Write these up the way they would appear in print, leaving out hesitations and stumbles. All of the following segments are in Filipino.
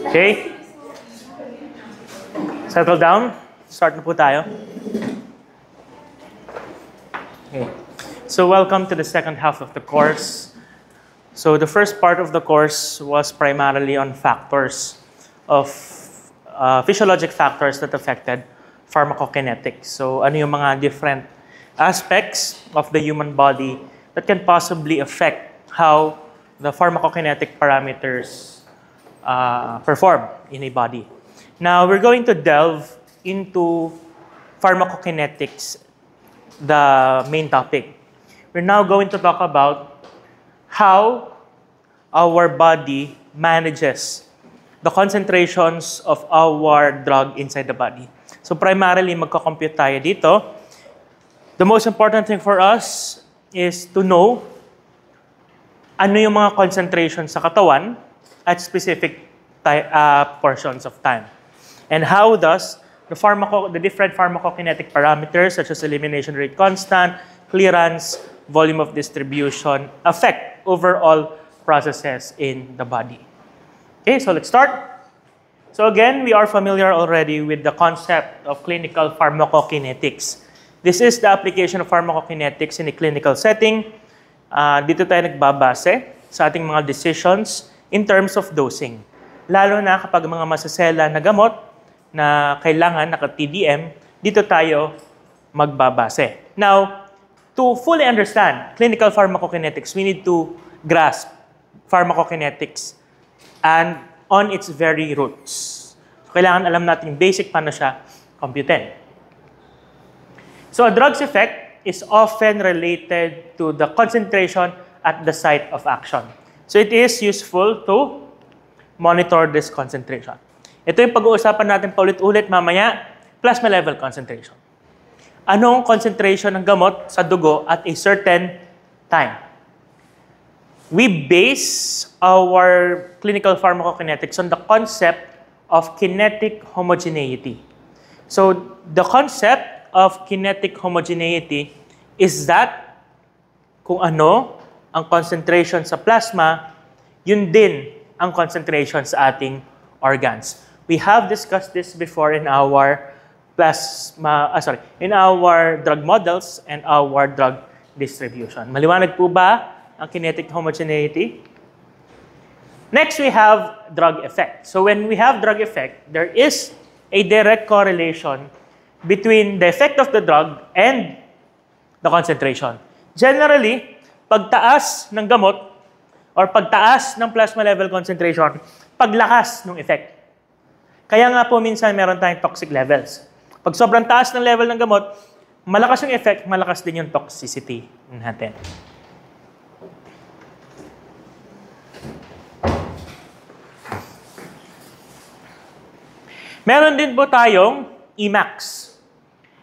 Okay? Settle down. Start na po tayo. Okay. So welcome to the second half of the course. So the first part of the course was primarily on factors of physiologic factors that affected pharmacokinetics. So ano yung mga different aspects of the human body that can possibly affect how the pharmacokinetic parameters perform in a body. Now, we're going to delve into pharmacokinetics, the main topic. We're now going to talk about how our body manages the concentrations of our drug inside the body. So primarily, magko-compute tayo dito. The most important thing for us is to know ano yung mga concentration sa katawan at specific portions of time. And how does the different pharmacokinetic parameters such as elimination rate constant, clearance, volume of distribution affect overall processes in the body. Okay, so let's start. So again, we are familiar already with the concept of clinical pharmacokinetics. This is the application of pharmacokinetics in a clinical setting. Dito tayo nagbabase sa ating mga decisions in terms of dosing. Lalo na kapag mga masasela na gamot na kailangan naka-TDM, dito tayo magbabase. Now, to fully understand clinical pharmacokinetics, we need to grasp pharmacokinetics and on its very roots. So, kailangan alam natin basic paano siya computin. So a drug's effect is often related to the concentration at the site of action. So it is useful to monitor this concentration. Ito yung pag-uusapan natin paulit-ulit mamaya, plasma level concentration. Anong concentration ng gamot sa dugo at a certain time? We base our clinical pharmacokinetics on the concept of kinetic homogeneity. So the concept of kinetic homogeneity is that kung ano ang concentration sa plasma, yun din ang concentration sa ating organs. We have discussed this before in our in our drug models and our drug distribution. Maliwanag po ba ang kinetic homogeneity? Next, we have drug effect. So when we have drug effect, there is a direct correlation between the effect of the drug and the concentration. Generally, pagtaas ng gamot or pagtaas ng plasma level concentration, paglakas ng effect. Kaya nga po minsan meron tayong toxic levels. Pag sobrang taas ng level ng gamot, malakas yung effect, malakas din yung toxicity natin. Meron din po tayong Emax.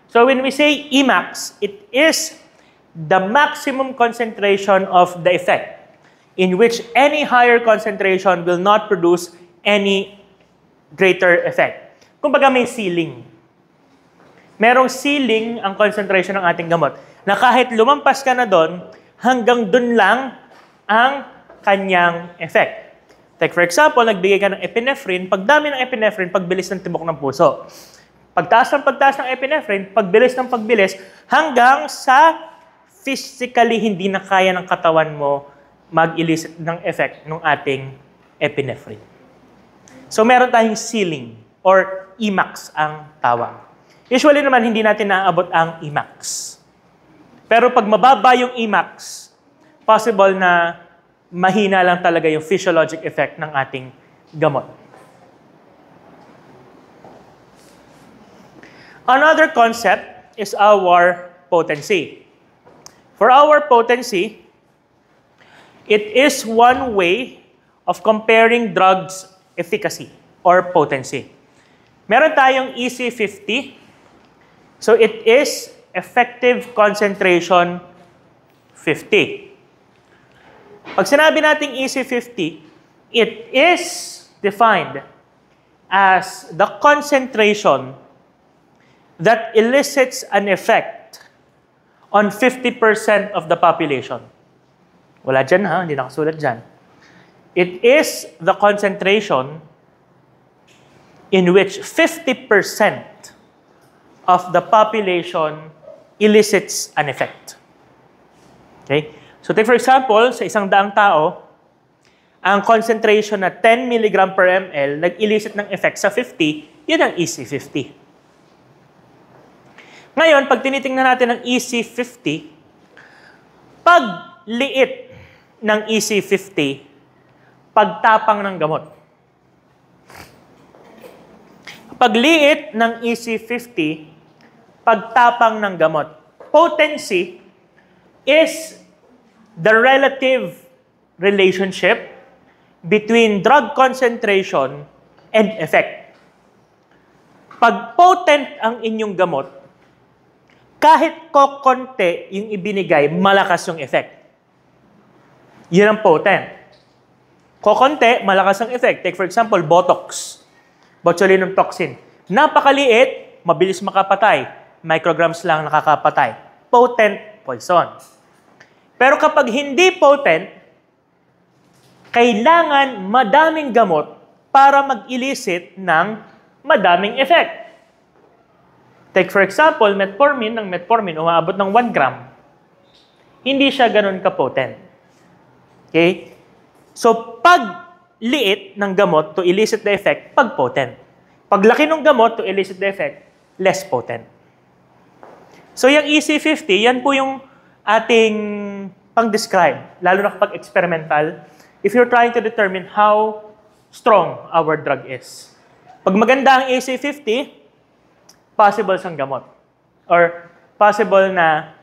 So when we say Emax, it is the maximum concentration of the effect in which any higher concentration will not produce any greater effect. Kumbaga may ceiling. Merong ceiling ang concentration ng ating gamot na kahit lumampas ka na doon, hanggang doon lang ang kanyang effect. Like for example, nagbigay ka ng epinephrine, pagdami ng epinephrine, pagbilis ng tibok ng puso. Pagtaas ng epinephrine, pagbilis ng pagbilis, hanggang sa physically hindi na kaya ng katawan mo mag-elicit ng effect ng ating epinephrine. So meron tayong ceiling or Emax ang tawag. Usually naman hindi natin naaabot ang Emax. Pero pag mababa yung Emax, possible na mahina lang talaga yung physiologic effect ng ating gamot. Another concept is our potency. For our potency, it is one way of comparing drugs' efficacy or potency. Meron tayong EC50. So it is effective concentration 50. Pag sinabi nating EC50, it is defined as the concentration that elicits an effect on 50% of the population. Wala dyan ha, hindi nakasulat dyan. It is the concentration in which 50% of the population elicits an effect. Okay? So take for example, sa 100 tao, ang concentration na 10 mg per ml nag-elicit ng effect sa 50, yun ang EC50. Ngayon, pag tinitingnan natin ang EC50, pag liit ng EC50, pagtapang ng gamot. Pag liit ng EC50, pagtapang ng gamot. Potency is the relative relationship between drug concentration and effect. Pag potent ang inyong gamot, kahit kokonti yung ibinigay, malakas yung effect. Yun ang potent. Kokonti, malakas ang effect. Take for example, Botox, botulinum toxin. Napakaliit, mabilis makapatay. Micrograms lang nakakapatay. Potent poison. Pero kapag hindi potent, kailangan madaming gamot para mag-elicit ng madaming effect. Take for example, metformin. Ng metformin, umaabot ng 1 gram. Hindi siya ganun ka-potent. Okay? So, pag liit ng gamot to elicit the effect, pag potent. Pag laki ng gamot to elicit the effect, less potent. So, yung EC50, yan po yung ating pang-describe, lalo na kapag experimental, if you're trying to determine how strong our drug is. Pag maganda ang EC50, possible siyang gamot. Or possible na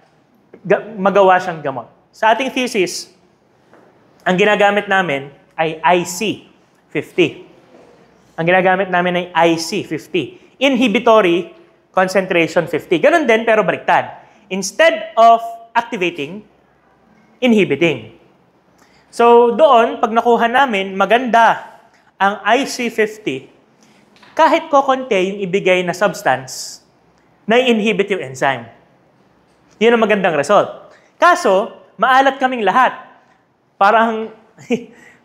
magawa siyang gamot. Sa ating thesis, ang ginagamit namin ay IC50. Ang ginagamit namin ay IC50. Inhibitory concentration 50. Ganon din, pero baliktad. Instead of activating, inhibiting. So doon, pag nakuha namin, maganda ang IC50, kahit kokonti yung ibigay na substance, na-inhibit yung enzyme. Yun ang magandang result. Kaso, maalat kaming lahat. Parang,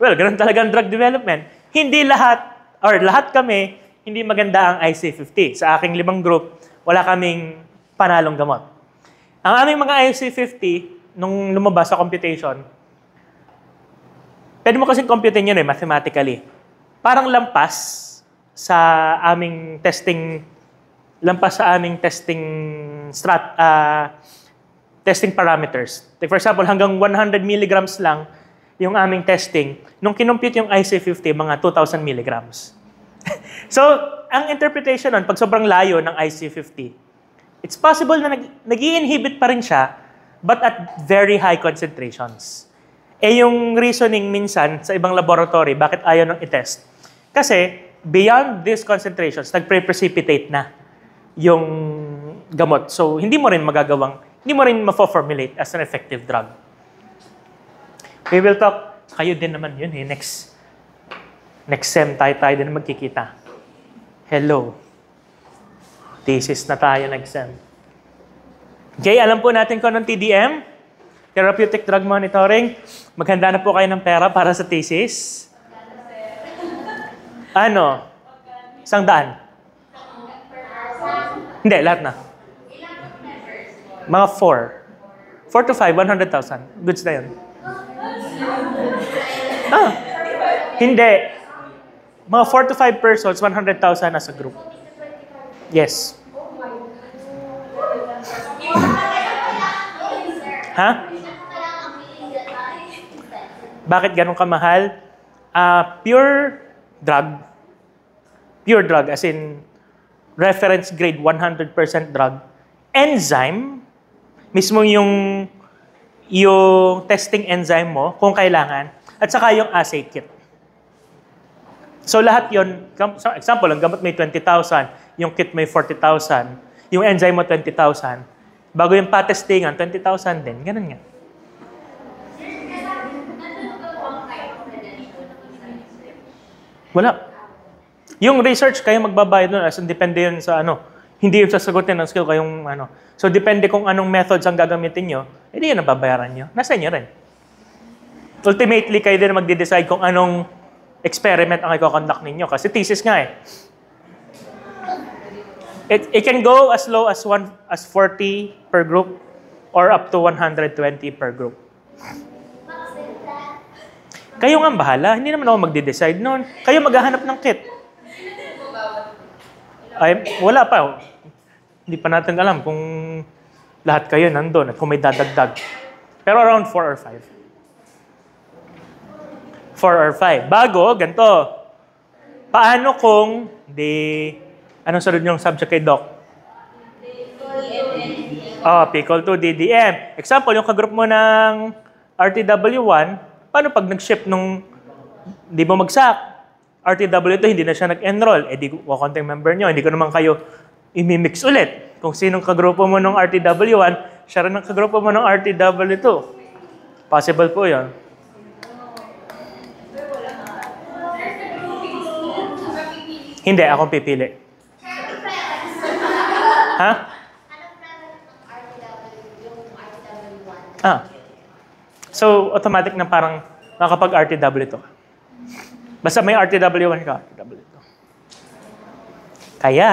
well, ganun talaga ang drug development. Hindi lahat, or lahat kami, hindi maganda ang IC50. Sa aking 5 group, wala kaming panalong gamot. Ang aming mga IC50, nung lumabas sa computation, pwede mo kasing computin yun mathematically. Parang lampas sa aming testing testing parameters. Like for example, hanggang 100 milligrams lang yung aming testing. Nung kinompute yung IC50, mga 2,000 milligrams. So, ang interpretation nun, pag sobrang layo ng IC50, it's possible na nag-i-inhibit pa rin siya, but at very high concentrations. Yung reasoning minsan sa ibang laboratory, bakit ayaw nang i-test? Kasi, beyond these concentrations, nag-precipitate na yung gamot. So, hindi mo rin ma-formulate as an effective drug. We will talk, kayo din naman yun next sem tayo din magkikita. Hello. Thesis na tayo next sem. Okay, alam po natin kung anong TDM, Therapeutic Drug Monitoring. Maghanda na po kayo ng pera para sa thesis. Ano? 100? Hindi, lahat na. Mga 4. 4 to 5, 100,000. Goods na yun. Hindi. Mga 4 to 5 persons, 100,000 as a group. Yes. Ha? Bakit ganun kamahal? Pure drug, as in reference grade 100% drug. Enzyme, mismo yung testing enzyme mo, kung kailangan, at saka yung assay kit. So lahat yon, so example, ang gamot may 20,000, yung kit may 40,000, yung enzyme mo 20,000, bago yung patestingan, 20,000 din, ganun nga. Wala. Yung research, kayo magbabayad nun, as in, depende yun sa hindi yun sasagutin ng skill kayong So depende kung anong methods ang gagamitin nyo, hindi yun ang babayaran nyo. Nasa inyo rin. ultimately, kayo din magde-decide kung anong experiment ang i-conduct ninyo. Kasi thesis nga eh. It can go as low as 40 per group or up to 120 per group. Kayo nga ang bahala. Hindi naman ako magde-decide noon. Kayo maghahanap ng kit. Ay, wala pa. Hindi pa natin alam kung lahat kayo nandun at kung may dadagdag. Pero around 4 or 5. 4 or 5. Bago, ganito. Paano kung anong sunod yung subject kay Doc? Pickle 2, DDM. Example, yung kagroup mo ng RTW1, paano pag nag-ship nung di mo magsak? RTW2, hindi na siya nag-enroll. Di wakonting member nyo. Hindi ko naman kayo imimix ulit. Kung sinong kagrupo mo ng RTW1, siya rin ang kagrupo mo ng RTW2. Possible po yun. Hindi, akong pipili. Ha? So, automatic na parang makapag-RTW2 ka. Basta may RTW1 ka, RTW2. Kaya,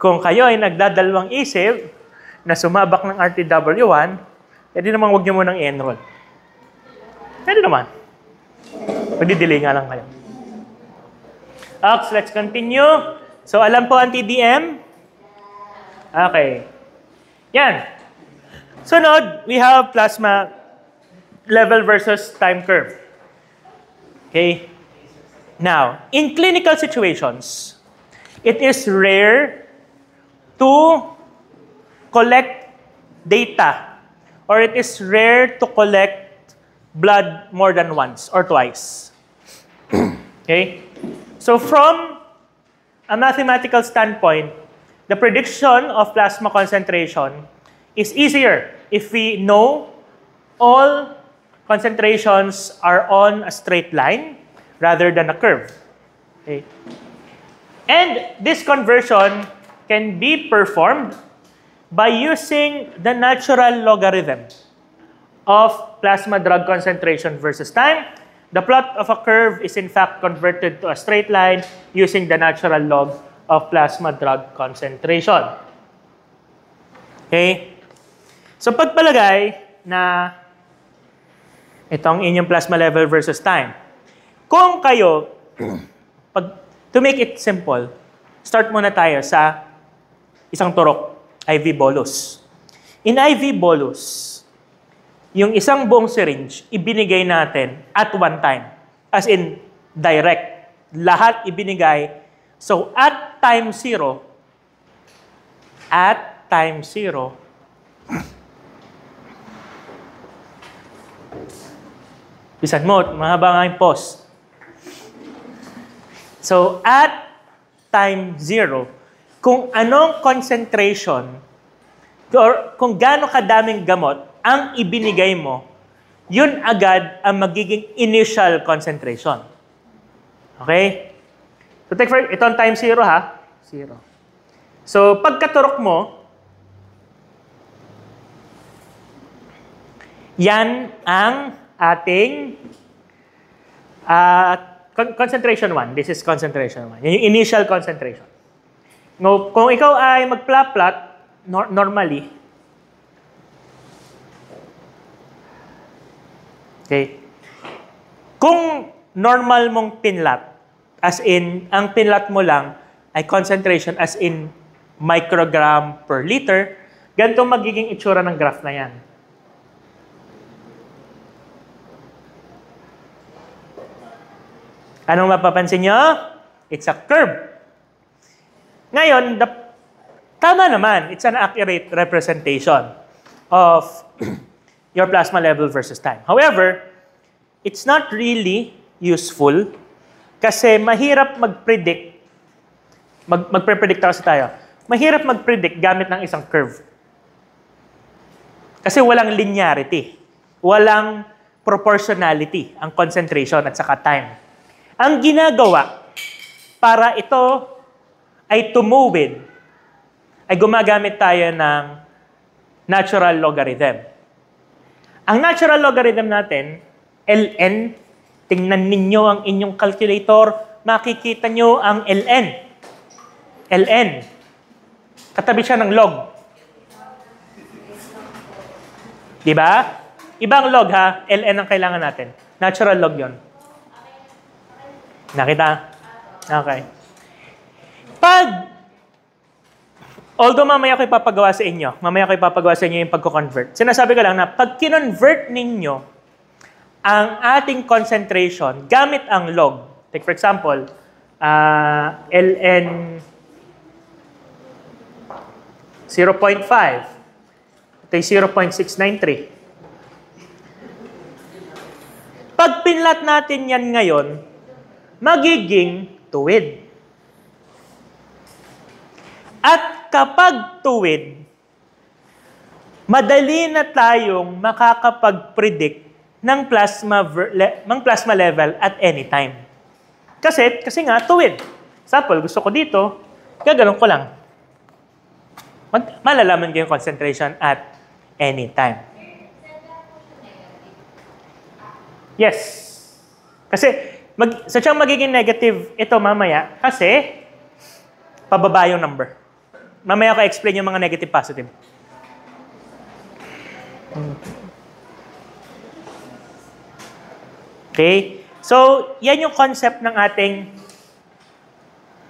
kung kayo ay nagdadalawang isip na sumabak ng RTW1, pwede naman huwag nyo munang i-enroll. Pwede naman. Pwede-delay nga lang kayo. Ox, let's continue. So, alam po ang TDM? Okay. Yan. Sunod, we have plasma level versus time curve. Okay? Now, in clinical situations, it is rare to collect data or it is rare to collect blood more than once or twice. Okay? So from a mathematical standpoint, the prediction of plasma concentration is easier if we know all concentrations are on a straight line rather than a curve. Okay? And this conversion can be performed by using the natural logarithm of plasma drug concentration versus time. The plot of a curve is in fact converted to a straight line using the natural log of plasma drug concentration. Okay? So pagpalagay na itong inyong plasma level versus time. Kung kayo, to make it simple, start muna tayo sa isang turok, IV bolus. In IV bolus, yung isang buong syringe, ibinigay natin at one time. As in, direct. Lahat ibinigay. So, at time zero, bisan mo, mahaba nga yung pause. So, at time zero, kung anong concentration, or kung gaano kadaming gamot ang ibinigay mo, yun agad ang magiging initial concentration. Okay? So, take for ito ang time zero, ha? Zero. So, pagkaturok mo, yan ang ating concentration 1. This is concentration 1. Yan yung initial concentration. No, kung ikaw ay mag-plot normally, okay, kung normal mong pinlat, as in, ang pinlat mo lang ay concentration as in microgram per liter, ganito magiging itsura ng graph na yan. Anong mapapansin nyo? It's a curve. Ngayon, tama naman. It's an accurate representation of your plasma level versus time. However, it's not really useful kasi mahirap mag-predict. Magpre-predict kasi tayo. Mahirap mag-predict gamit ng isang curve. Kasi walang linearity. Walang proportionality ang concentration at saka time. Ang ginagawa para ito ay tumuwid, ay gumagamit tayo ng natural logarithm. Ang natural logarithm natin, ln. Tingnan ninyo ang inyong calculator, makikita nyo ang ln. ln. Katabi siya ng log. Diba? Ibang log ha, ln ang kailangan natin. Natural log yon. Nakita? Okay. Although mamaya ko ipapagawa sa inyo, yung pagko-convert. Sinasabi ko lang na pag kinonvert ninyo ang ating concentration gamit ang log. Take for example, ln 0.5. Ito ay 0.693. Pag pinlat natin yan ngayon, magiging tuwid. At kapag tuwid, madali na tayong makakapag-predict ng plasma level at any time. Kasi nga, tuwid. Example, gusto ko dito, gaganon ko lang. Malalaman ko yung concentration at any time. Yes. Kasi, sadyang magiging negative ito mamaya kasi pababa yung number. Mamaya ko explain yung mga negative positive. Okay? So, yan yung concept ng ating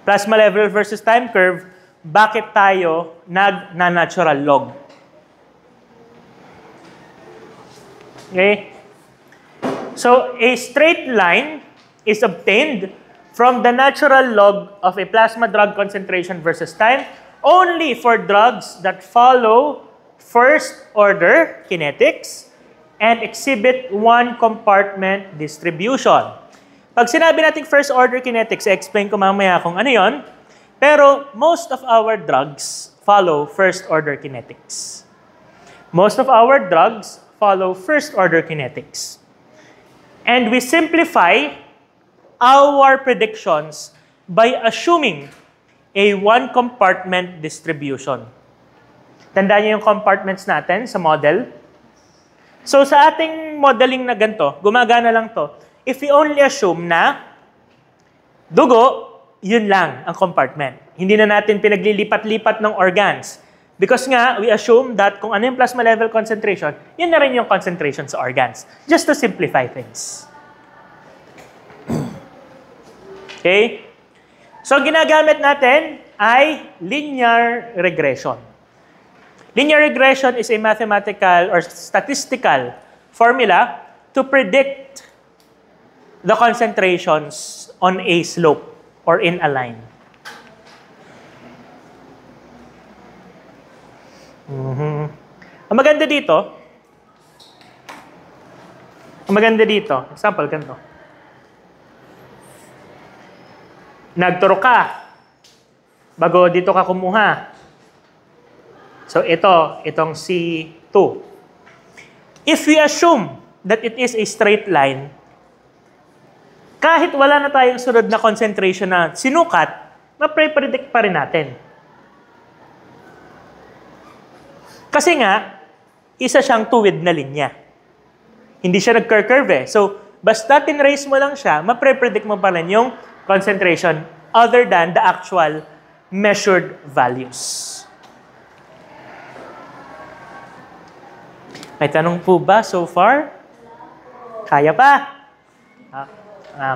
plasma level versus time curve. Bakit tayo nag-natural log? Okay? So, a straight line is obtained from the natural log of a plasma drug concentration versus time only for drugs that follow first-order kinetics and exhibit one-compartment distribution. Pag sinabi natin first-order kinetics, explain ko mamaya kung ano yon. Pero most of our drugs follow first-order kinetics. Most of our drugs follow first-order kinetics. And we simplify our predictions by assuming a one-compartment distribution. Tandaan niyo yung compartments natin sa model. So sa ating modeling na ganito, gumagana lang to. If we only assume na dugo, yun lang ang compartment. Hindi na natin pinaglilipat-lipat ng organs. Because nga, we assume that kung ano yung plasma level concentration, yun na rin yung concentration sa organs. Just to simplify things. Okay? So, ginagamit natin ay linear regression. Linear regression is a mathematical or statistical formula to predict the concentrations on a slope or in a line. Ang maganda dito, example, ganito. Nagturo ka, bago dito ka kumuha. So itong C2. If we assume that it is a straight line, kahit wala na tayong sunod na concentration na sinukat, ma-predict pa rin natin. Kasi nga, isa siyang tuwid na linya. Hindi siya nag-curve eh. So, basta tinrace mo lang siya, ma-predict mo pa rin yung concentration other than the actual measured values. May tanong po ba so far? Kaya pa?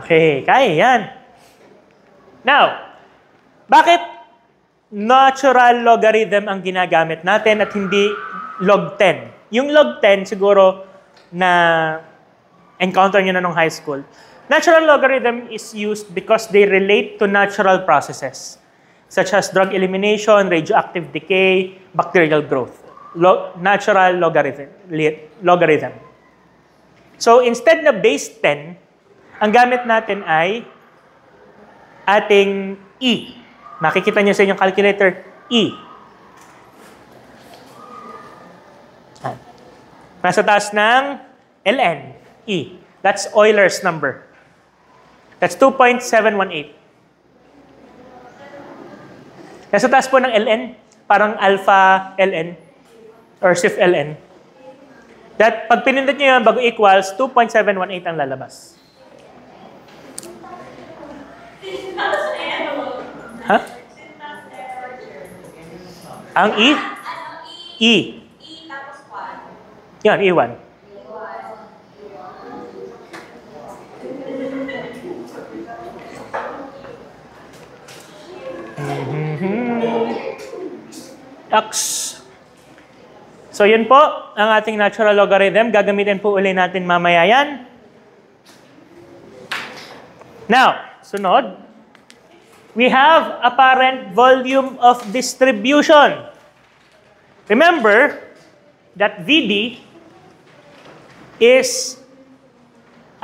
Okay, kaya yan. Now, bakit natural logarithm ang ginagamit natin at hindi log 10? Yung log 10 siguro na encounter nyo na nung high school. Natural logarithm is used because they relate to natural processes such as drug elimination, radioactive decay, bacterial growth. Natural logarithm. So instead na base 10, ang gamit natin ay ating E. Makikita niyo sa inyong calculator, E. Nasa taas ng ln, E. That's Euler's number. That's 2.718. Nasa taas po ng ln, parang alpha ln or SIF ln. That pag pinindot nyo yun, bago equals, 2.718 ang lalabas. Ha? Ang E? E. Yan, E1. X. So yun po, ang ating natural logarithm. Gagamitin po uli natin mamaya yan. Now, sunod. We have apparent volume of distribution. Remember that VD is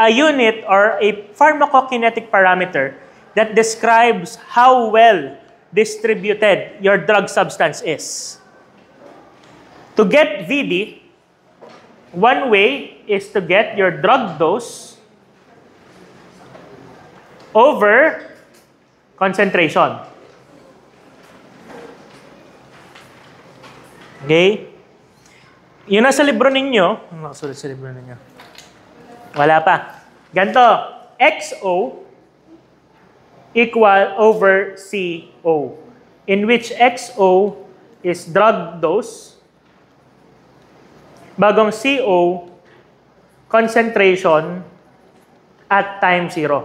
a unit or a pharmacokinetic parameter that describes how well distributed your drug substance is. To get VD, one way is to get your drug dose over concentration. Okay? Yun nasa libro ninyo. Ano nakasulat sa libro ninyo? Wala pa. Ganito. XO equal over CO, in which XO is drug dose, bagong CO, concentration at time 0.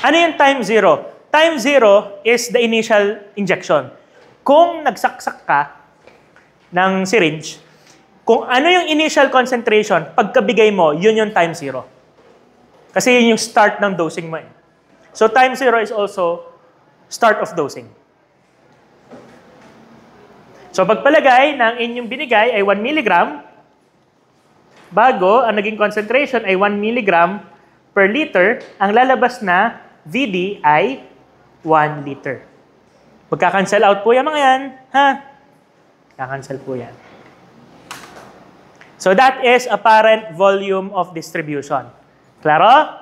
Ano yung time 0? Time 0 is the initial injection. Kung nagsaksak ka ng syringe, kung ano yung initial concentration, pagkabigay mo, yun yung time 0. Kasi yun yung start ng dosing mo. So time 0 is also start of dosing. So pagpalagay ng inyong binigay ay 1 mg, bago ang naging concentration ay 1 mg per liter, ang lalabas na VD ay 1 liter. Magka-cancel out po yan mga yan. Ha? Kakancel po yan. So that is apparent volume of distribution. Klaro?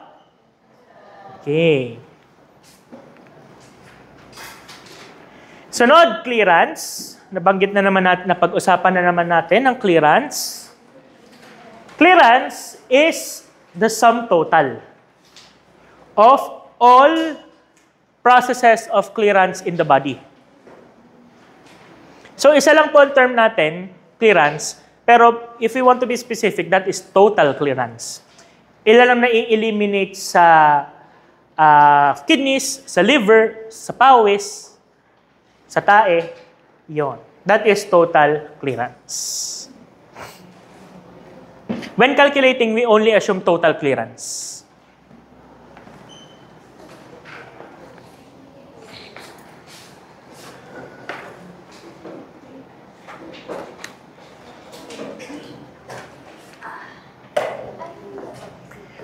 Okay. Sunod, clearance. Nabanggit na naman natin, napag-usapan na naman natin ang clearance. Clearance is the sum total of all processes of clearance in the body. So isa lang po ang term natin, clearance, pero if we want to be specific, that is total clearance. Ilan lang na-eliminate sa kidneys, sa liver, sa pawis, sa tae, yon. That is total clearance. When calculating, we only assume total clearance.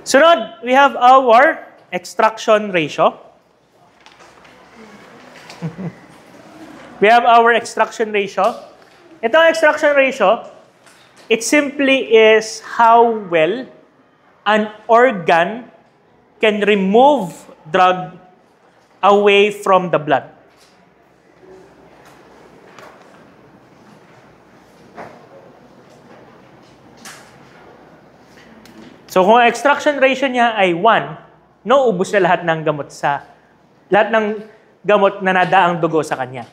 Sunod, we have our extraction ratio. We have our extraction ratio. Ito ang extraction ratio, it simply is how well an organ can remove drug away from the blood. So kung ang extraction ratio niya ay 1, nauubos na lahat ng gamot na nadaang dugo sa kanya.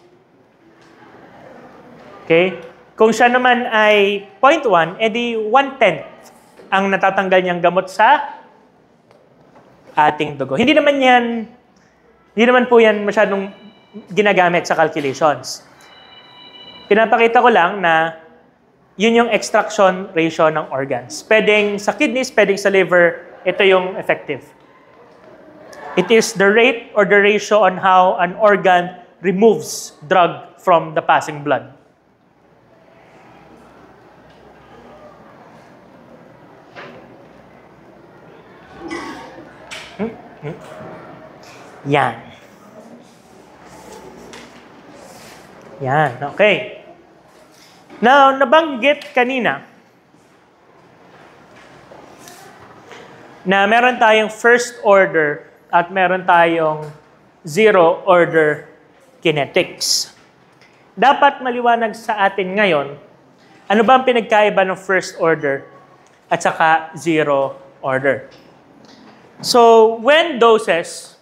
Okay? Kung siya naman ay 0.1, edi 1/10 ang natatanggal niyang gamot sa ating dugo. Hindi naman po yan masyadong ginagamit sa calculations. Pinapakita ko lang na yun yung extraction ratio ng organs. Pwedeng sa kidneys, pwedeng sa liver, ito yung effective. It is the rate or the ratio on how an organ removes drug from the passing blood. Yan. Yan, okay. Now, nabanggit kanina na meron tayong first order at meron tayong zero order kinetics. dapat maliwanag sa atin ngayon, ano ba ang pinagkaiba ng first order at saka zero order? So, when doses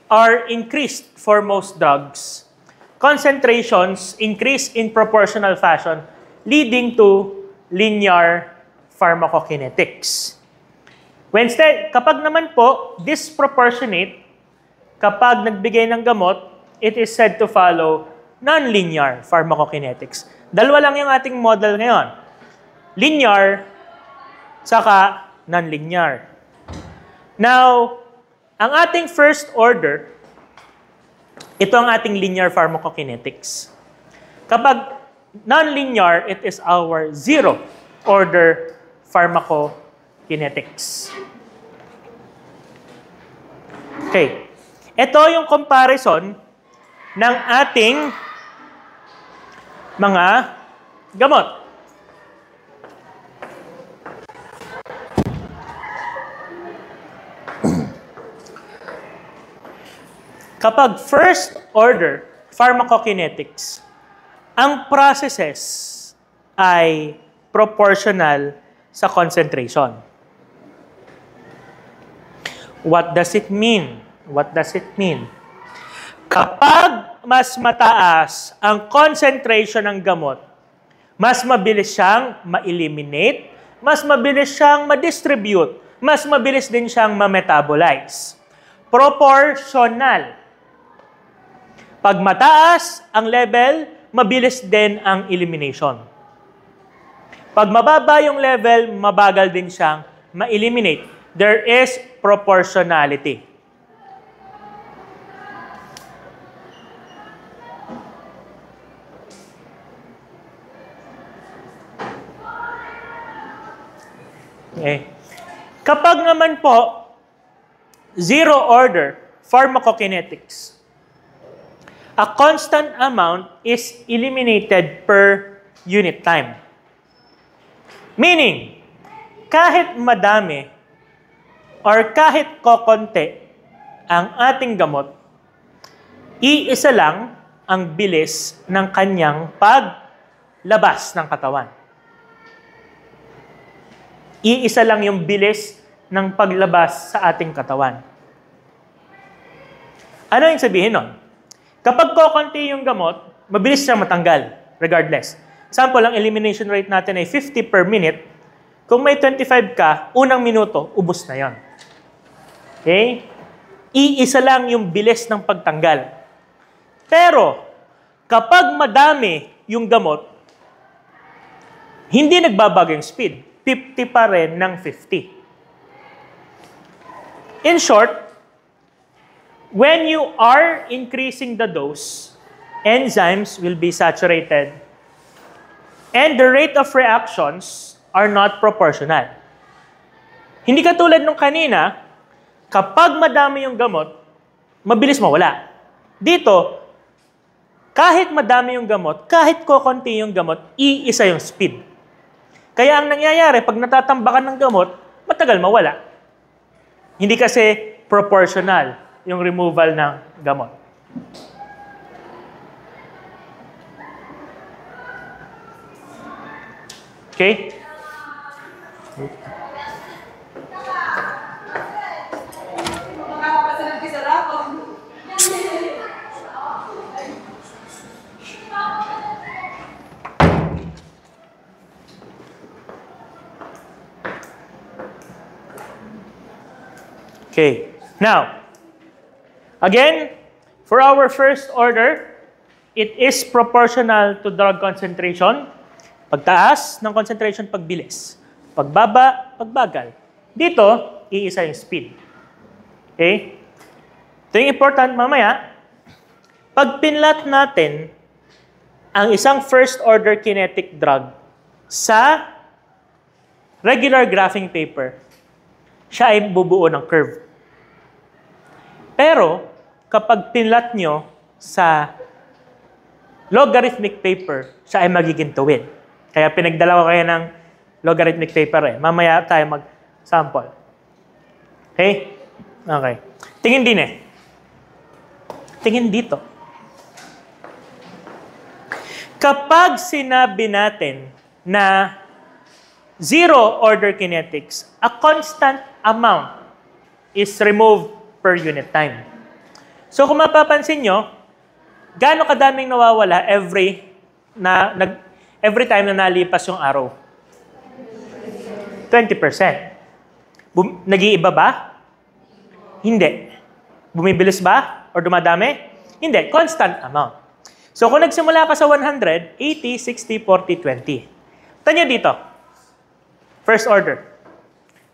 are increased for most drugs, concentrations increase in proportional fashion, leading to linear pharmacokinetics. Wednesday, kapag naman po disproportionate, kapag nagbigay ng gamot, it is said to follow non-linear pharmacokinetics. Dalawa lang yung ating model ngayon. Linear, saka non-linear. Now, ang ating first order, ito ang ating linear pharmacokinetics. Kapag non-linear, it is our zero order pharmacokinetics. Okay. Ito yung comparison ng ating mga gamot. Kapag first order pharmacokinetics, ang processes ay proportional sa concentration. What does it mean? What does it mean? Kapag mas mataas ang concentration ng gamot, mas mabilis siyang ma-eliminate, mas mabilis siyang ma-distribute, mas mabilis din siyang ma-metabolize. Proportional. Pag mataas ang level, mabilis din ang elimination. Pag mababa yung level, mabagal din siyang ma-eliminate. There is proportionality. Okay. Kapag naman po, zero order pharmacokinetics, a constant amount is eliminated per unit time. Meaning, kahit madami or kahit kokonti ang ating gamot, iisa lang ang bilis ng kanyang paglabas ng katawan. Iisa lang yung bilis ng paglabas sa ating katawan. Ano yung sabihin nun? Kapag kokonti yung gamot, mabilis siya matanggal, regardless. Example, ang elimination rate natin ay 50 per minute. Kung may 25 ka, unang minuto, ubos na yon. Okay? Iisa lang yung bilis ng pagtanggal. Pero, kapag madami yung gamot, hindi nagbabago yung speed. 50 pa rin ng 50. In short, when you are increasing the dose, enzymes will be saturated and the rate of reactions are not proportional. Hindi katulad nung kanina, kapag madami yung gamot, mabilis mawala. Dito, kahit madami yung gamot, kahit kokonti yung gamot, iisa yung speed. Kaya ang nangyayari, pag natatambakan ng gamot, matagal mawala. Hindi kasi proportional yung removal ng gamot. Okay? Okay. Now, again, for our first order, it is proportional to drug concentration. Pagtaas ng concentration, pagbilis. Pagbaba, pagbagal. Dito, iisa yung speed. Okay? Ito yung important mamaya. Pag pinlat natin ang isang first order kinetic drug sa regular graphing paper, siya ay bubuo ng curve. Pero, kapag pinlat nyo sa logarithmic paper, siya ay magiging tuwid. Kaya pinagdala ko kayo ng logarithmic paper eh. Mamaya tayo mag-sample. Okay? Okay. Tingin din eh. Tingin dito. Kapag sinabi natin na zero order kinetics, a constant amount is removed per unit time. So kung mapapansin nyo, gaano kadaming nawawala every time na nalipas yung araw? 20%. Nag-iiba ba? Hindi. Bumibilis ba? Or dumadami? Hindi. Constant amount. So kung nagsimula ka sa 100, 80, 60, 40, 20. Tanya dito. First order.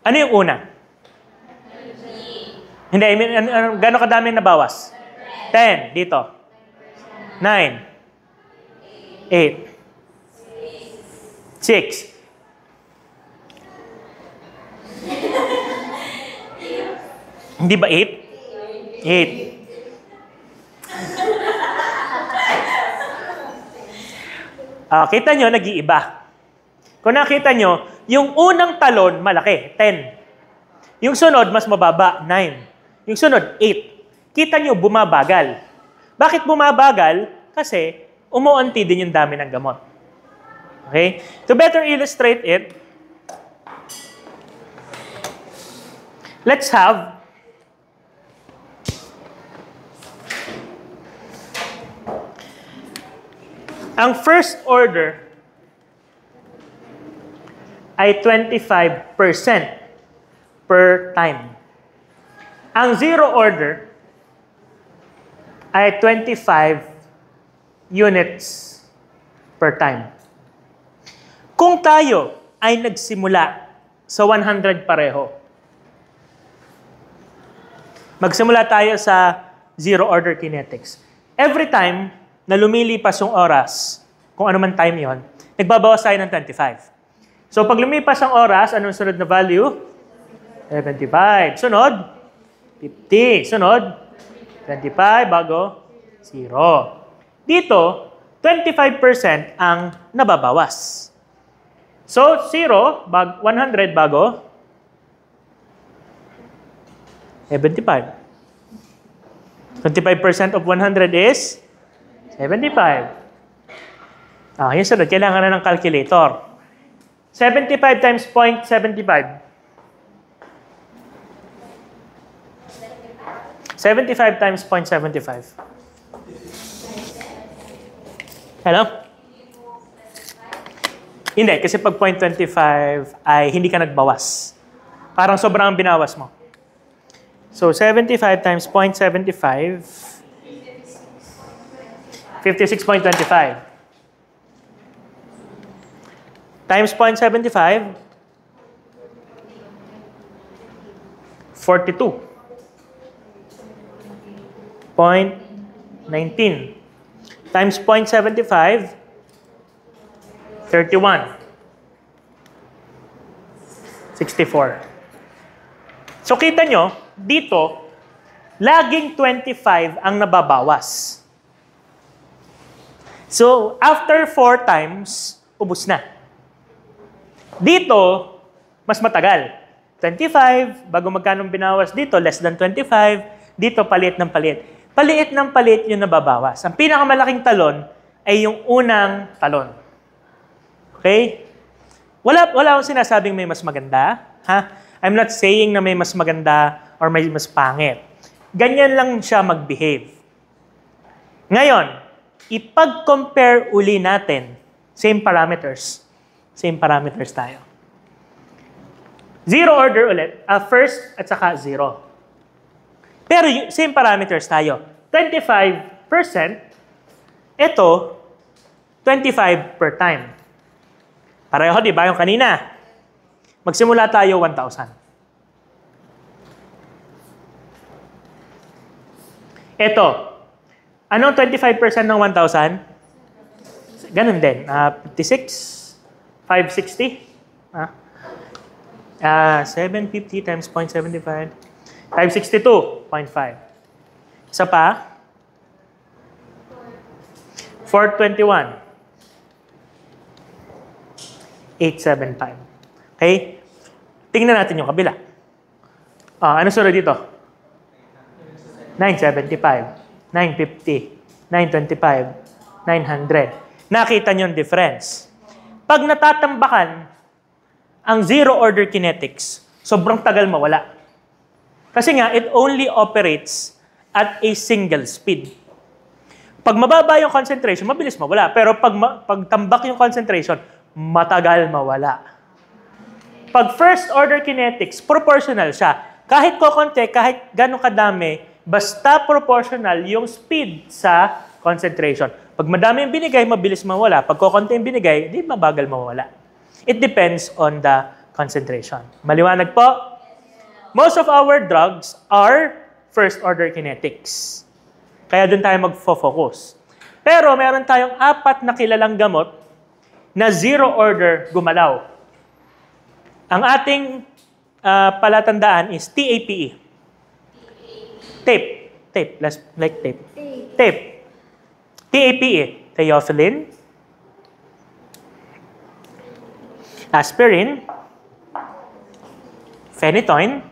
Ano yung una? Hindi. Gano'ng kadaming nabawas? 10. Dito. 9. 8. 6. Hindi ba 8? 8. Kita nyo, nag-iiba. Kung nakita nyo, yung unang talon, malaki, 10. Yung sunod, mas mababa, 9. Yung sunod, 8. Kita nyo, bumabagal. Bakit bumabagal? Kasi umuunti din yung dami ng gamot. Okay? To better illustrate it, let's have ang first order ay 25% per time. Ang zero order ay 25 units per time. Kung tayo ay nagsimula sa 100 pareho, magsimula tayo sa zero order kinetics. Every time na lumilipas yung oras, kung ano man time yon, nagbabawas tayo ng 25. So pag lumipas ang oras, anong sunod na value? 75. Sunod? 50. Sunod? 25 bago 0. Dito, 25% ang nababawas. So 0, 100 bago 75. 25% of 100 is 75. Yung sunod, kailangan na ng calculator. 75 times 0.75. 75 times 0.75. Hello? Hindi, kasi pag 0.25 ay hindi ka nagbawas. Parang sobrang binawas mo. So, 75 times 0.75, 56.25. Times 0.75, 42.19. Times 0.75, 31. 64. So kita nyo, dito, laging 25 ang nababawas. So, after 4 times, ubos na. Dito, mas matagal. 25, bago magkano binawas dito, less than 25. Dito, paliit ng paliit. Paliit ng paliit yung nababawas. Ang pinakamalaking talon ay yung unang talon. Okay? Wala akong sinasabing may mas maganda. Ha? I'm not saying na may mas maganda or may mas pangit. Ganyan lang siya mag-behave. Ngayon, ipag-compare uli natin, same parameters. Same parameters tayo. Zero order ulit. First at saka zero. Pero same parameters tayo. 25%, ito, 25 per time. Pareho, di ba? Yung kanina. Magsimula tayo 1,000. Ito. Anong 25% ng 1,000? Ganun din. 56, 560. 750 times 0.75. 562.5. Isa pa. 421. 875. Okay? Tingnan natin yung kabila. Ano sunod dito? 975. 950. 925. 900. Nakita niyo yung difference. Pag natatambakan ang zero-order kinetics, sobrang tagal mawala. Kasi nga, it only operates at a single speed. Pag mababa yung concentration, mabilis mawala. Pero pag tambak yung concentration, matagal mawala. Pag first-order kinetics, proportional siya. Kahit kokonti, kahit gano'ng kadami, basta proportional yung speed sa concentration. Pag madami yung binigay, mabilis mawala. Pag kokonti yung binigay, di mabagal mawala. It depends on the concentration. Maliwanag po? Most of our drugs are first-order kinetics. Kaya doon tayo magfo-focus. Pero meron tayong 4 na kilalang gamot na zero-order gumalaw. Ang ating palatandaan is TAPE. Tape. Tape. Like tape. Tape. TAPE. Theophylline. Aspirin. Phenytoin.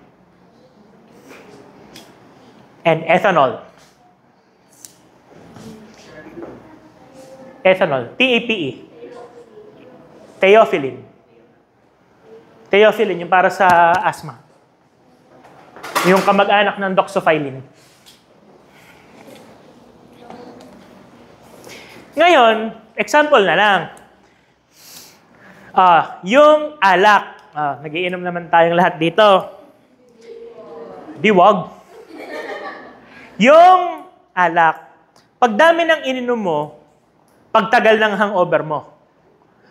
And ethanol. Ethanol. TAPE. Theophylline. Theophylline, yung para sa asthma. Yung kamag-anak ng doxyphylline. Ngayon, example na lang. Yung alak. Nagiinom naman tayong lahat dito. Di wag. Yung alak, pag dami ng ininom mo, pagtagal ng hangover mo.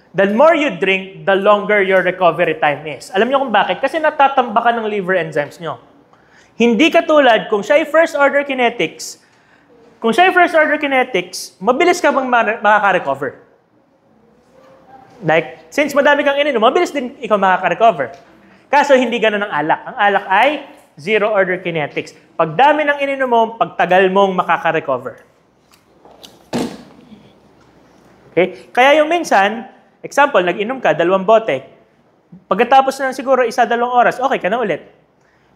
The more you drink, the longer your recovery time is. Alam niyo kung bakit? Kasi natatambakan ng liver enzymes nyo. Hindi katulad kung siya ay first-order kinetics. Kung siya ay first-order kinetics, mabilis ka bang makaka-recover? Like, since madami kang ininom, mabilis din ikaw makaka-recover. Kaso hindi ganun ang alak. Ang alak ay zero-order kinetics. Pag dami ng ininom mo, pagtagal mong makaka-recover. Okay? Kaya yung minsan, example, nag-inom ka, 2 bote. Pagkatapos na siguro 1-2 oras, okay ka na ulit.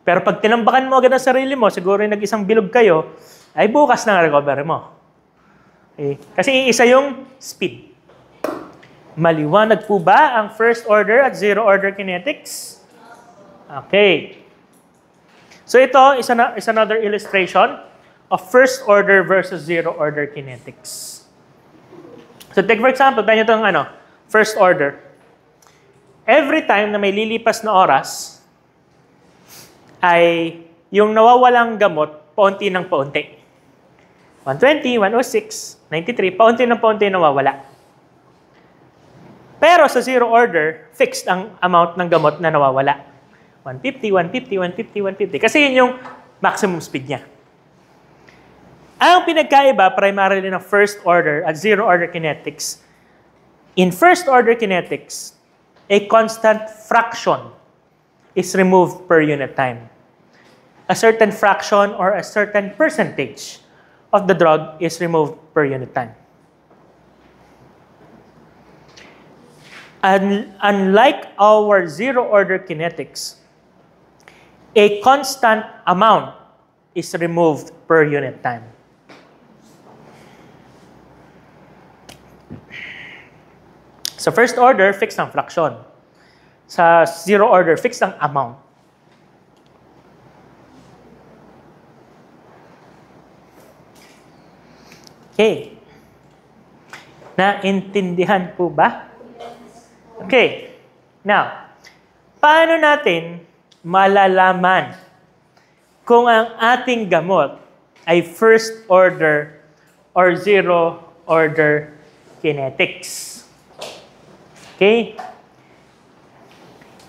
Pero pag tinambakan mo agad ang sarili mo, siguro yung nag-isang bilog kayo, ay bukas na recovery mo. Okay? Kasi iisa yung speed. Maliwanag po ba ang first order at zero order kinetics? Okay. So ito is another illustration of first order versus zero order kinetics. So take for example, tayo itong first order. Every time na may lilipas na oras, ay yung nawawalang gamot, paunti ng paunti. 120, 106, 93, paunti ng paunti nawawala. Pero sa zero order, fixed ang amount ng gamot na nawawala. 150, 150, 150, 150. Kasi yun yung maximum speed niya. Ang pinagkaiba, primarily ng first order at zero order kinetics, in first order kinetics, a constant fraction is removed per unit time. A certain fraction or a certain percentage of the drug is removed per unit time. And unlike our zero order kinetics, a constant amount is removed per unit time. Sa first order, fixed ang fraction. Sa zero order, fixed ang amount. Okay. Naintindihan po ba? Okay. Now, paano natin malalaman kung ang ating gamot ay first order or zero order kinetics? Okay?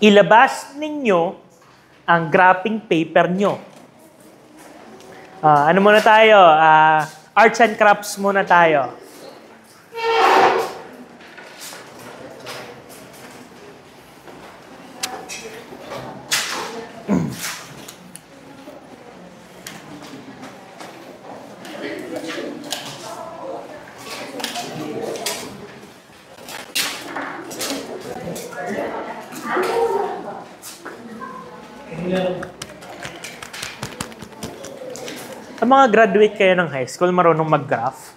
Ilabas ninyo ang graphing paper nyo. Ano muna tayo? Arts and crafts muna tayo. Sa mga graduate kayo ng high school, marunong mag-graph?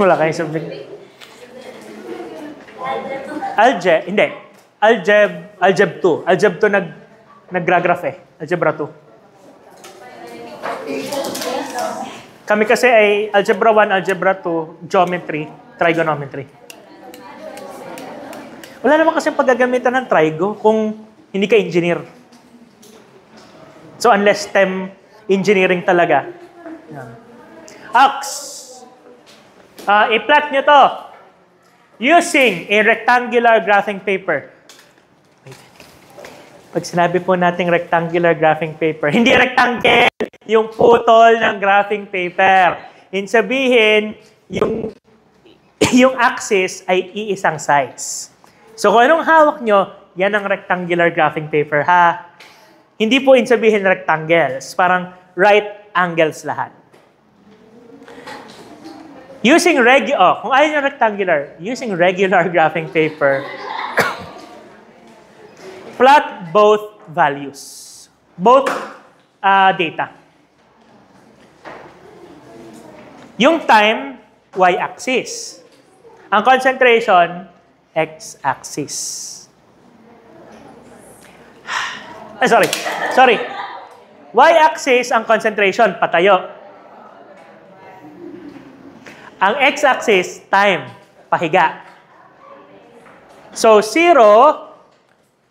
Wala kayong subject. Hindi. Algeb 2. Algeb 2 nag-graph eh. Algebra 2. Kami kasi ay Algebra 1, Algebra 2, Geometry, Trigonometry. Wala naman kasi paggagamitan ng trigo kung hindi ka engineer. So unless STEM engineering talaga. Yan. Ax. I-plot nyo to. Using a rectangular graphing paper. Pag sinabi po nating rectangular graphing paper, hindi rectangle, yung putol ng graphing paper. In sabihin, yung axis ay iisang size. So kung anong hawak nyo, yan ang rectangular graphing paper, ha? Hindi po in sabihin rectangles, parang right angles lahat. Kung ayaw nyo rectangular, using regular graphing paper, plot both values, both data. Yung time, y-axis. Ang concentration, x-axis. Sorry. Y-axis ang concentration, patayo. Ang x-axis, time, pahiga. So, 0,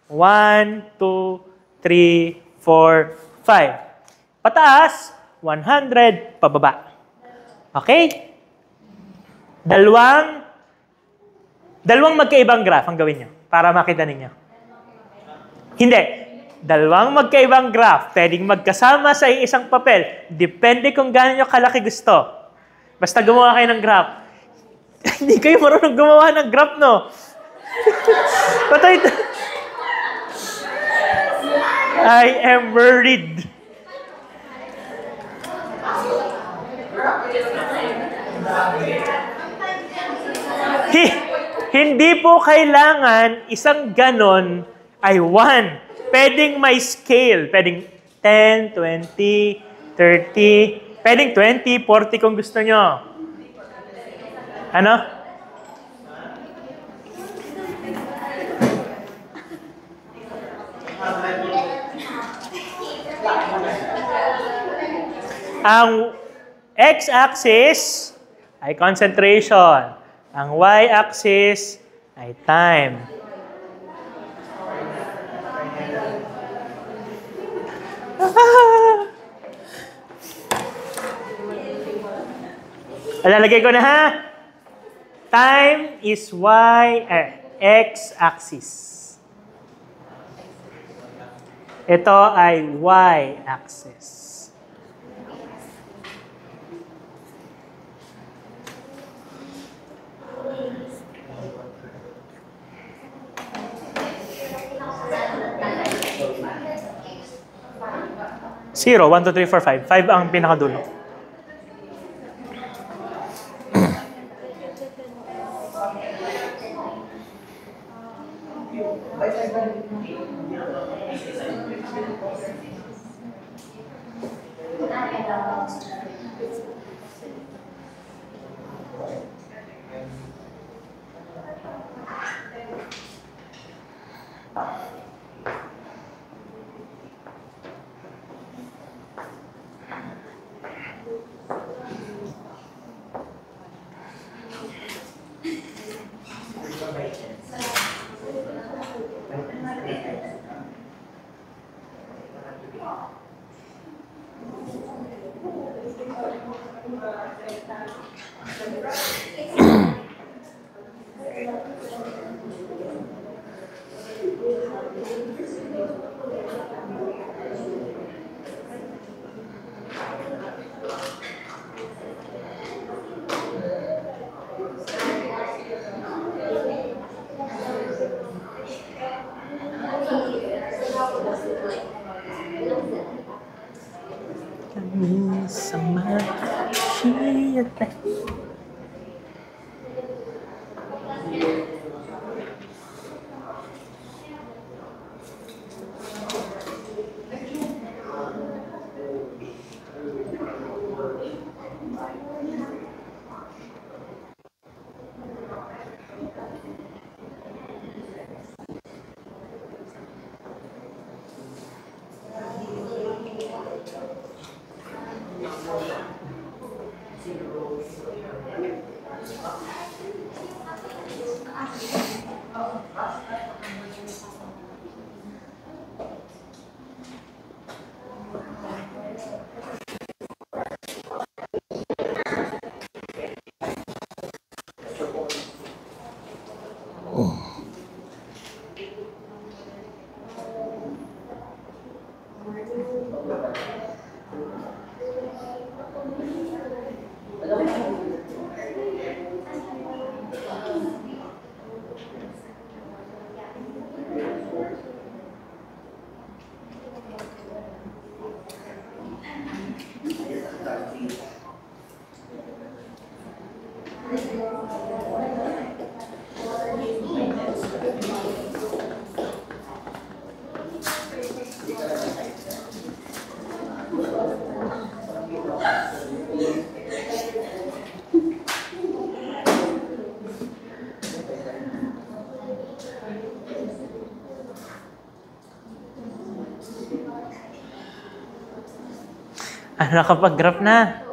1, 2, 3, 4, 5. Pataas, 100, pababa. Okay? Dalawang magkaibang graph ang gawin nyo para makita ninyo. Hindi. Dalawang magkaibang graph, pwedeng magkasama sa isang papel. Depende kung gaano nyo kalaki gusto. Basta gumawa kayo ng graph. Hindi kayo marunong gumawa ng graph, no? Patay. I am worried. Hindi po kailangan isang ganon ay 1. Pwedeng may scale. Pwedeng 10, 20, 30. Pwedeng 20, 40 kung gusto nyo. Ano? Ang x-axis ay concentration. Ang y-axis ay time. Lalagay ko na, ha? Time is x-axis. Ito ay y-axis. Zero, 1, 2, 3, 4, 5. 5 ang pinakadulo. Nakapag-graph na.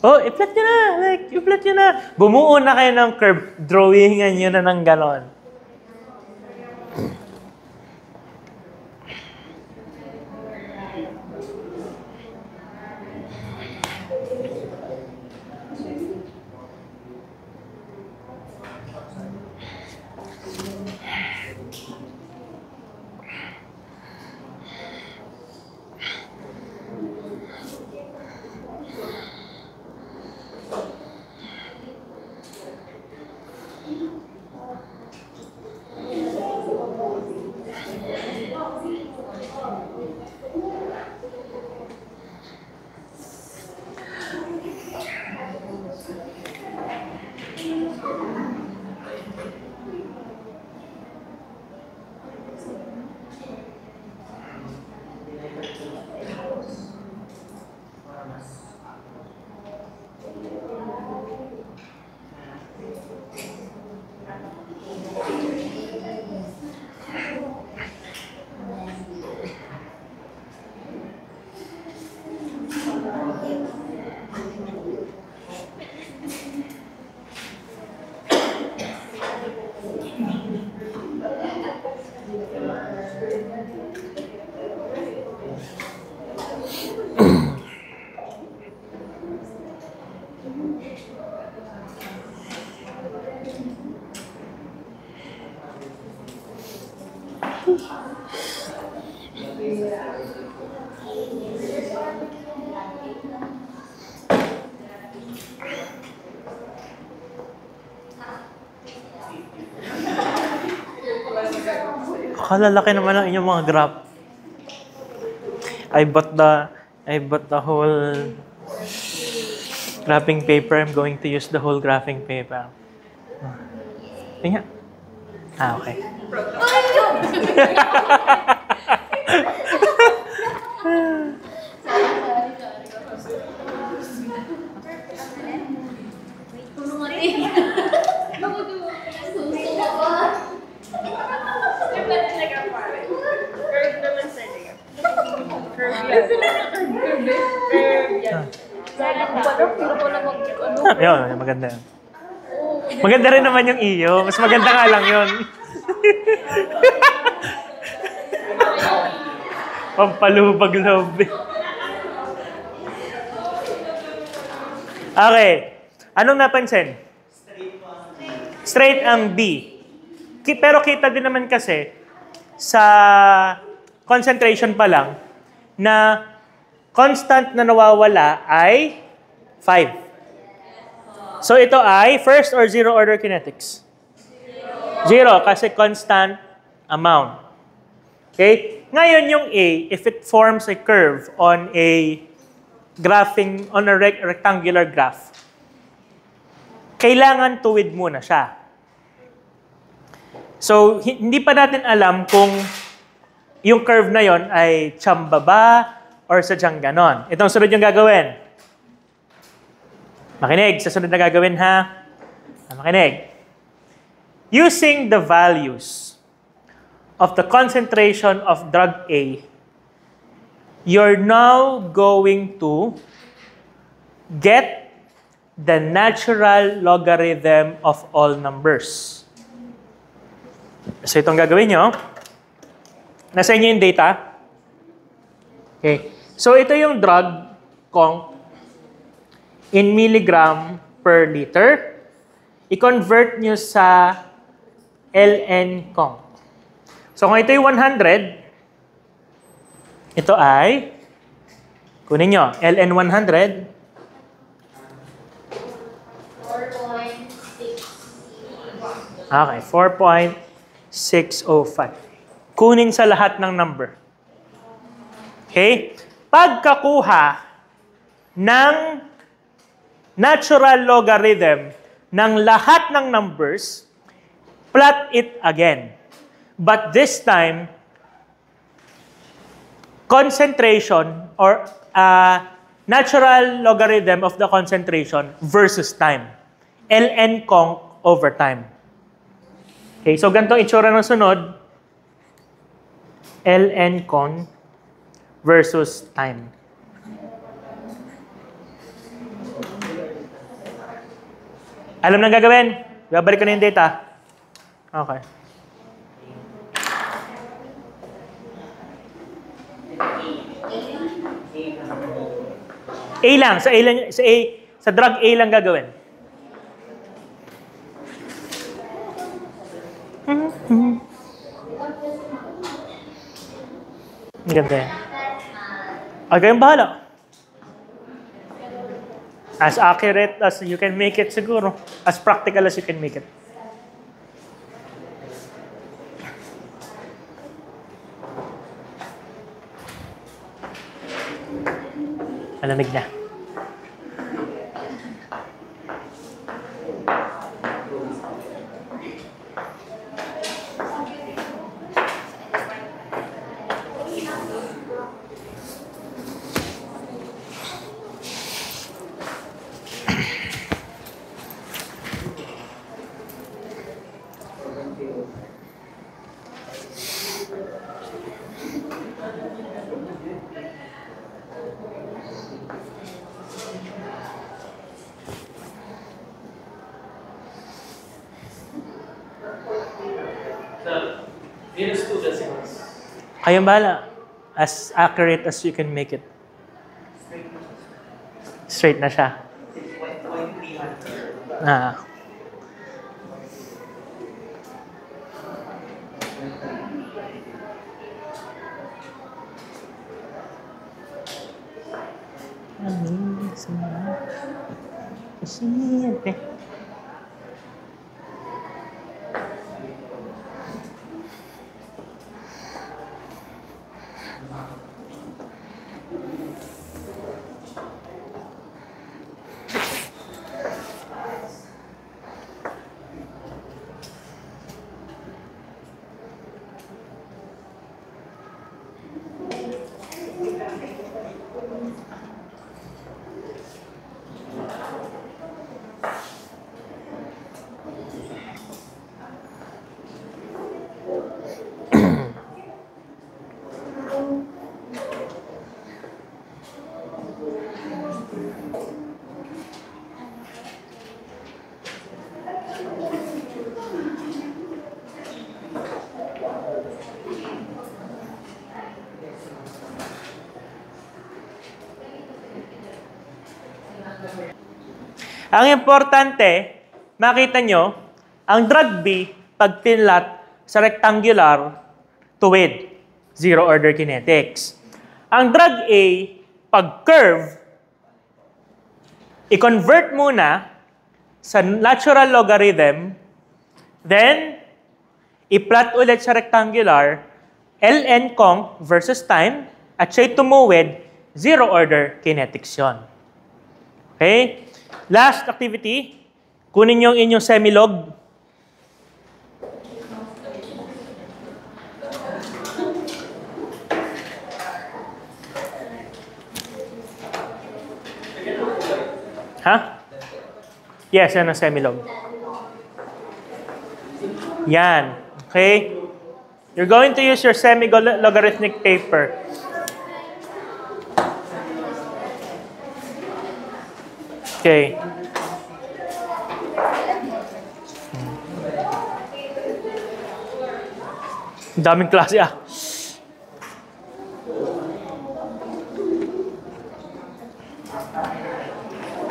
Oh, i-plot nyo na. Like, i-plot nyo na. Bumuo na kayo ng curve. Drawingan nyo na ng ganon. Kalalaki naman ang inyong mga graph. I bought the whole graphing paper. I'm going to use the whole graphing paper. Tingnan. Okay. Yun, maganda yun. Maganda rin naman yung iyo. Mas maganda nga lang yun. Pampalubag-loob. Okay. Anong napansin? Straight ang B. Pero kita din naman kasi sa concentration pa lang na constant na nawawala ay 5. So ito ay first or zero order kinetics? Zero, kasi constant amount. Okay? Ngayon yung A, if it forms a curve on a rectangular graph, kailangan tuwid muna siya. So hindi pa natin alam kung yung curve na yon ay tsamba ba or sadyang ganon. Itong sunod yung gagawin. Makinig, sa sunod na gagawin ha. Makinig. Using the values of the concentration of drug A, you're now going to get the natural logarithm of all numbers. So itong gagawin nyo. Nasa inyo yung data. Okay. So ito yung drug conc in milligram per liter. I-convert nyo sa ln conc. So kung ito yung 100, ito ay, kunin nyo, ln 100. 4.6. Okay, 4.605. Kunin sa lahat ng number. Okay? Pagkakuha ng natural logarithm ng lahat ng numbers, plot it again. But this time, concentration or natural logarithm of the concentration versus time. ln conc over time. Okay, so ganitong itsura ng sunod. ln conc versus time. Alam na gagawin? Babalik ko na yung data. Okay. A lang. Sa drug A lang gagawin. Ang ganda yan. Okay, kayong bahala. As accurate as you can make it siguro. As practical as you can make it. Malamig na. Kayong bahala. As accurate as you can make it. Straight na siya. Ah. Ang importante, makita nyo, ang drug B, pag pinlat sa rectangular, tuwid, zero order kinetics. Ang drug A, pag curve, i-convert muna sa natural logarithm, then, i-plot ulit sa rectangular, ln conc versus time, at siya'y tumuwid, zero order kinetics yun. Okay? Last activity, kunin yung inyong semilog. Ha? Yes, yan ang semilog. Yan. Okay? You're going to use your semi-logarithmic paper. Okay. Daming klase ah.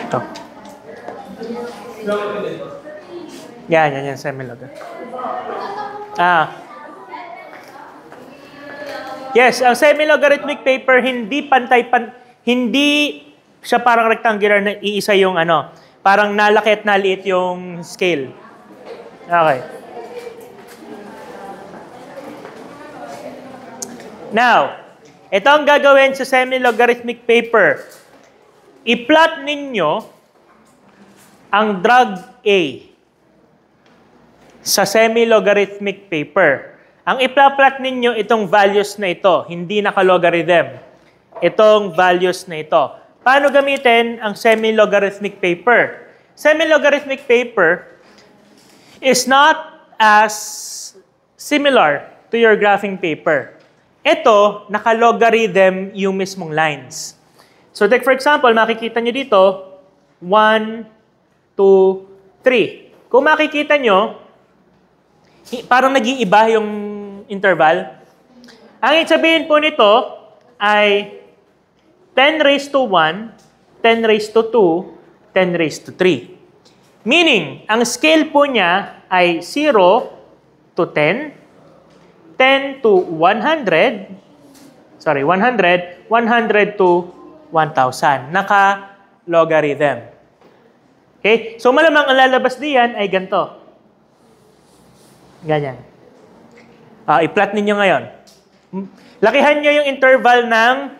Ito. Yan, semilog. Yes, ang semi-logarithmic paper hindi hindi siya parang rectangular na iisa yung ano, parang nalaki at naliit yung scale. Okay. Now, ito ang gagawin sa semi-logarithmic paper. I-plot ninyo ang drag A sa semi-logarithmic paper. Ang i-plot ninyo itong values na ito, hindi naka-logarithm. Itong values na ito. Paano gamitin ang semi-logarithmic paper? Semi-logarithmic paper is not as similar to your graphing paper. Ito, naka-logarithm yung mismong lines. So, take for example, makikita nyo dito, 1, 2, 3. Kung makikita nyo, parang nag-iiba yung interval. Ang sabihin po nito ay 10 raised to 1, 10 raised to 2, 10 raised to 3. Meaning, ang scale po niya ay 0 to 10, 10 to 100, 100 to 1,000. Naka-logarithm. Okay? So, malamang ang lalabas diyan ay ganito. Ganyan. I-plot ninyo ngayon. Lakihan nyo yung interval ng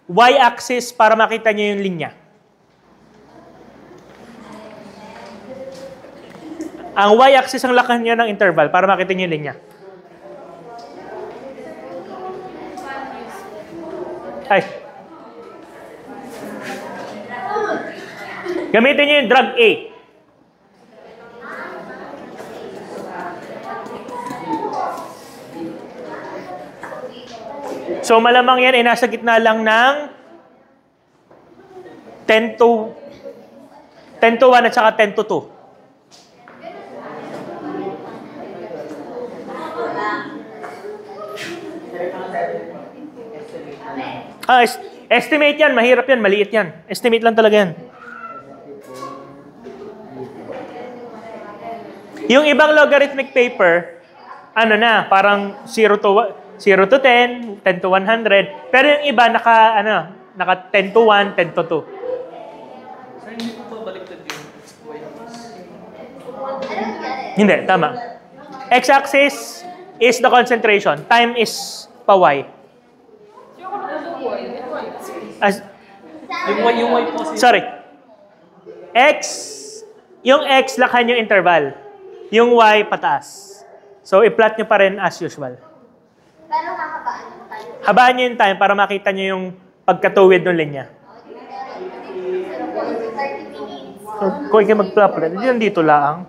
y-axis para makita nyo yung linya. Ang y-axis ang lakihan nyo ng interval para makita nyo yung linya. Ay. Gamitin nyo yung drag A. So, malamang yan ay nasa gitna lang ng 10 to 1 at saka 10 to 2. Estimate yan. Mahirap yan. Maliit yan. Estimate lang talaga yan. Yung ibang logarithmic paper, ano na, parang 0 to 10, 10 to 100. Pero yung iba, naka 10 to 1, 10 to 2. Sir, hindi po ba baliktad yung y-axis? Hindi, tama. X-axis is the concentration. Time is pa y. Yung y po kasi... Sorry. Yung x, lakhan yung interval. Yung y, pataas. So, i-plot nyo pa rin as usual. Pero hahabaan mo tayo. Habaan nyo yung time para makita nyo yung pagkatuwid ng linya. 30 minutes. So, kung kayo mag-plot, yun dito lang.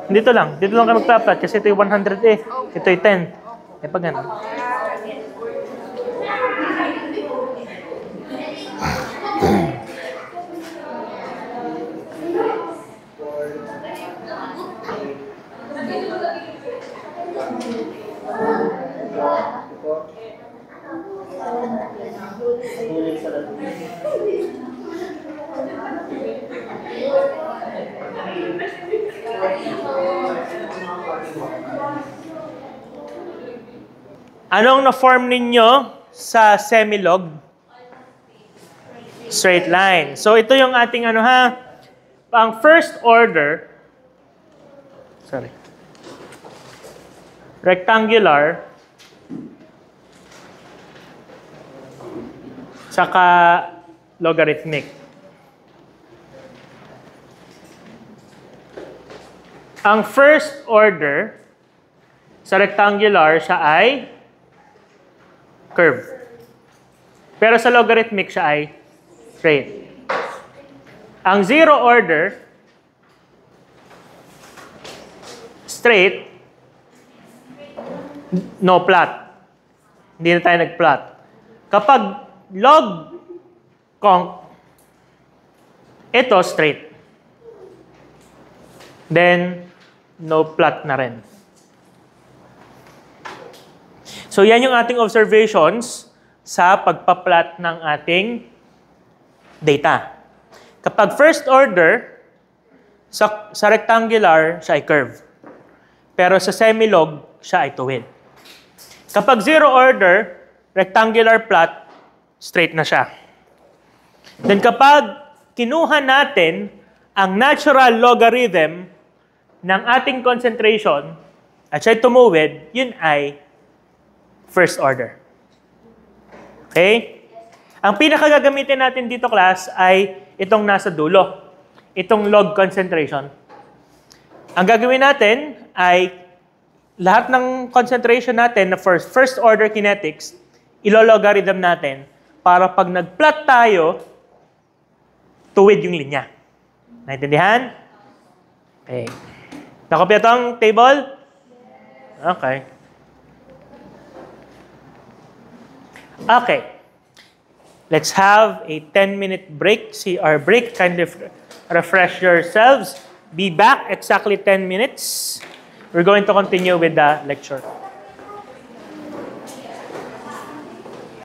Dito lang kayo mag-plot kasi ito yung 100 eh. Ito yung 10. Eh, pag gano'n. Anong na-form ninyo sa semilog? Straight line. So ito yung ating ang first order, rectangular, saka logarithmic. Ang first order sa rectangular siya ay curve. Pero sa logarithmic siya ay straight. Ang zero order, straight, no plot. Hindi na tayo nag-plot. Kapag log conc, ito straight. Then, no plot na rin. So, yan yung ating observations sa pagpa-plot ng ating data. Kapag first order, sa rectangular, siya ay curve. Pero sa semilog, siya ay tuwid. Kapag zero order, rectangular plot, straight na siya. Then kapag kinuha natin ang natural logarithm ng ating concentration at siya'y tumuwid, yun ay first order. Okay? Ang pinakagagamitin natin dito, class, ay itong nasa dulo. Itong log concentration. Ang gagawin natin ay lahat ng concentration natin na first order kinetics, ilo-logarithm natin para pag nag-plot tayo, tuwid yung linya. Naintindihan? Okay. Nakopya itong table? Okay. Okay. Let's have a 10-minute break. CR break. Kind of refresh yourselves. Be back exactly 10 minutes. We're going to continue with the lecture.